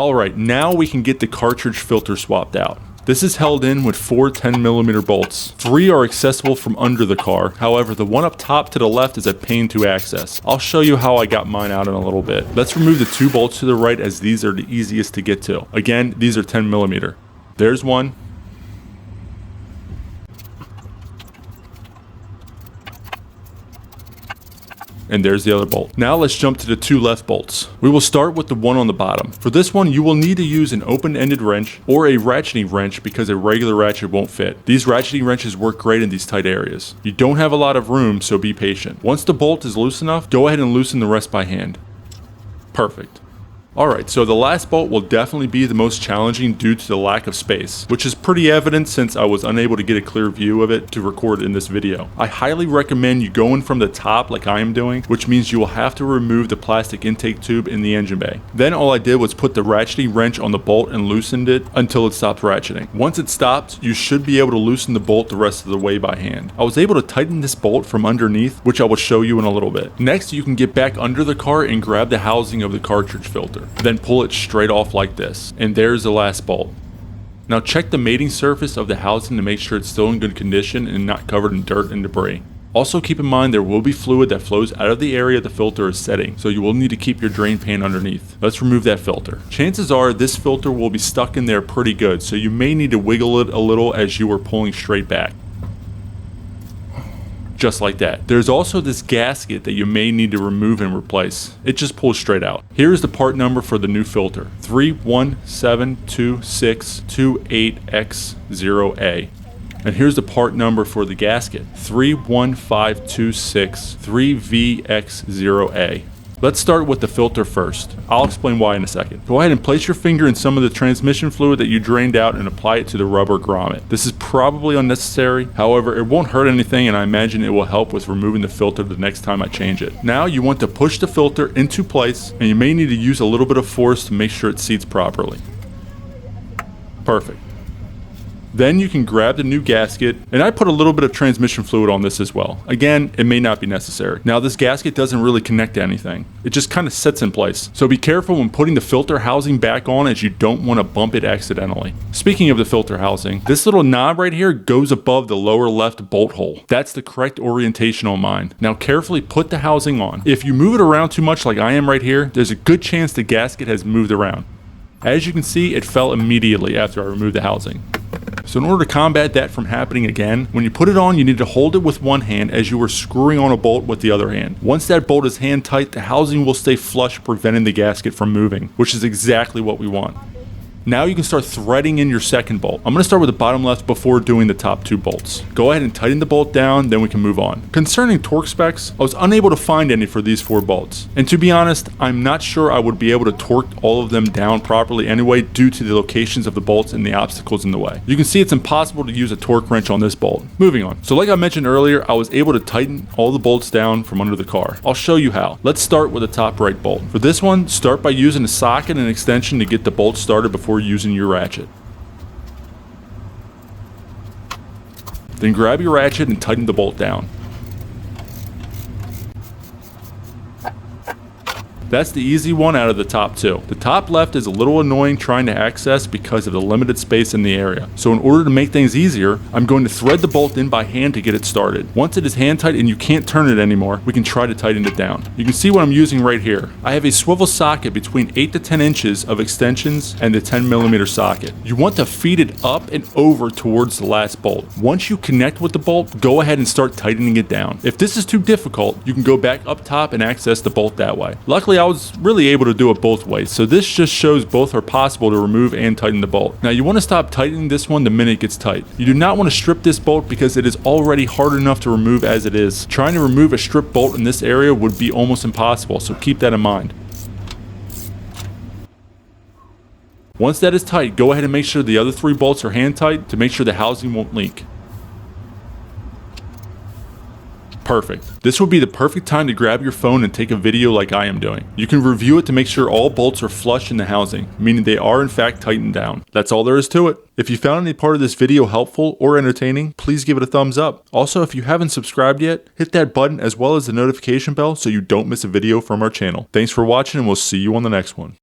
Alright, now we can get the cartridge filter swapped out. This is held in with 4 10mm bolts. 3 are accessible from under the car, however the one up top to the left is a pain to access. I'll show you how I got mine out in a little bit. Let's remove the 2 bolts to the right as these are the easiest to get to. Again, these are 10mm. There's one. And there's the other bolt. Now let's jump to the 2 left bolts. We will start with the one on the bottom. For this one, you will need to use an open-ended wrench or a ratcheting wrench because a regular ratchet won't fit. These ratcheting wrenches work great in these tight areas. You don't have a lot of room, so be patient. Once the bolt is loose enough, go ahead and loosen the rest by hand. Perfect. Alright, so the last bolt will definitely be the most challenging due to the lack of space, which is pretty evident since I was unable to get a clear view of it to record in this video. I highly recommend you go in from the top like I am doing, which means you will have to remove the plastic intake tube in the engine bay. Then all I did was put the ratcheting wrench on the bolt and loosened it until it stopped ratcheting. Once it stopped, you should be able to loosen the bolt the rest of the way by hand. I was able to tighten this bolt from underneath, which I will show you in a little bit. Next, you can get back under the car and grab the housing of the cartridge filter. Then pull it straight off like this, and there's the last bolt. Now check the mating surface of the housing to make sure it's still in good condition and not covered in dirt and debris. Also keep in mind there will be fluid that flows out of the area the filter is setting, so you will need to keep your drain pan underneath. Let's remove that filter. Chances are this filter will be stuck in there pretty good, so you may need to wiggle it a little as you are pulling straight back. Just like that. There's also this gasket that you may need to remove and replace. It just pulls straight out. Here is the part number for the new filter, 3172628X0A. And here's the part number for the gasket, 315263VX0A. Let's start with the filter first. I'll explain why in a second. Go ahead and place your finger in some of the transmission fluid that you drained out and apply it to the rubber grommet. This is probably unnecessary, however it won't hurt anything and I imagine it will help with removing the filter the next time I change it. Now you want to push the filter into place and you may need to use a little bit of force to make sure it seats properly. Perfect. Then you can grab the new gasket, and I put a little bit of transmission fluid on this as well. Again, it may not be necessary. Now this gasket doesn't really connect to anything. It just kind of sits in place. So be careful when putting the filter housing back on as you don't want to bump it accidentally. Speaking of the filter housing, this little knob right here goes above the lower left bolt hole. That's the correct orientation on mine. Now carefully put the housing on. If you move it around too much like I am right here, there's a good chance the gasket has moved around. As you can see, it fell immediately after I removed the housing. So in order to combat that from happening again, when you put it on, you need to hold it with one hand as you are screwing on a bolt with the other hand. Once that bolt is hand tight, the housing will stay flush, preventing the gasket from moving, which is exactly what we want. Now you can start threading in your second bolt. I'm going to start with the bottom left before doing the top 2 bolts. Go ahead and tighten the bolt down, then we can move on. Concerning torque specs, I was unable to find any for these 4 bolts. And to be honest, I'm not sure I would be able to torque all of them down properly anyway due to the locations of the bolts and the obstacles in the way. You can see it's impossible to use a torque wrench on this bolt. Moving on. So like I mentioned earlier, I was able to tighten all the bolts down from under the car. I'll show you how. Let's start with the top right bolt. For this one, start by using a socket and extension to get the bolt started before using your ratchet. Then grab your ratchet and tighten the bolt down. That's the easy one out of the top 2. The top left is a little annoying trying to access because of the limited space in the area. So in order to make things easier, I'm going to thread the bolt in by hand to get it started. Once it is hand tight and you can't turn it anymore, we can try to tighten it down. You can see what I'm using right here. I have a swivel socket between 8 to 10 inches of extensions and the 10mm socket. You want to feed it up and over towards the last bolt. Once you connect with the bolt, go ahead and start tightening it down. If this is too difficult, you can go back up top and access the bolt that way. Luckily, I was really able to do it both ways, so this just shows both are possible to remove and tighten the bolt. Now you want to stop tightening this one the minute it gets tight. You do not want to strip this bolt because it is already hard enough to remove as it is. Trying to remove a strip bolt in this area would be almost impossible, so keep that in mind. Once that is tight, go ahead and make sure the other 3 bolts are hand tight to make sure the housing won't leak. Perfect. This would be the perfect time to grab your phone and take a video like I am doing. You can review it to make sure all bolts are flush in the housing, meaning they are in fact tightened down. That's all there is to it. If you found any part of this video helpful or entertaining, please give it a thumbs up. Also, if you haven't subscribed yet, hit that button as well as the notification bell so you don't miss a video from our channel. Thanks for watching and we'll see you on the next one.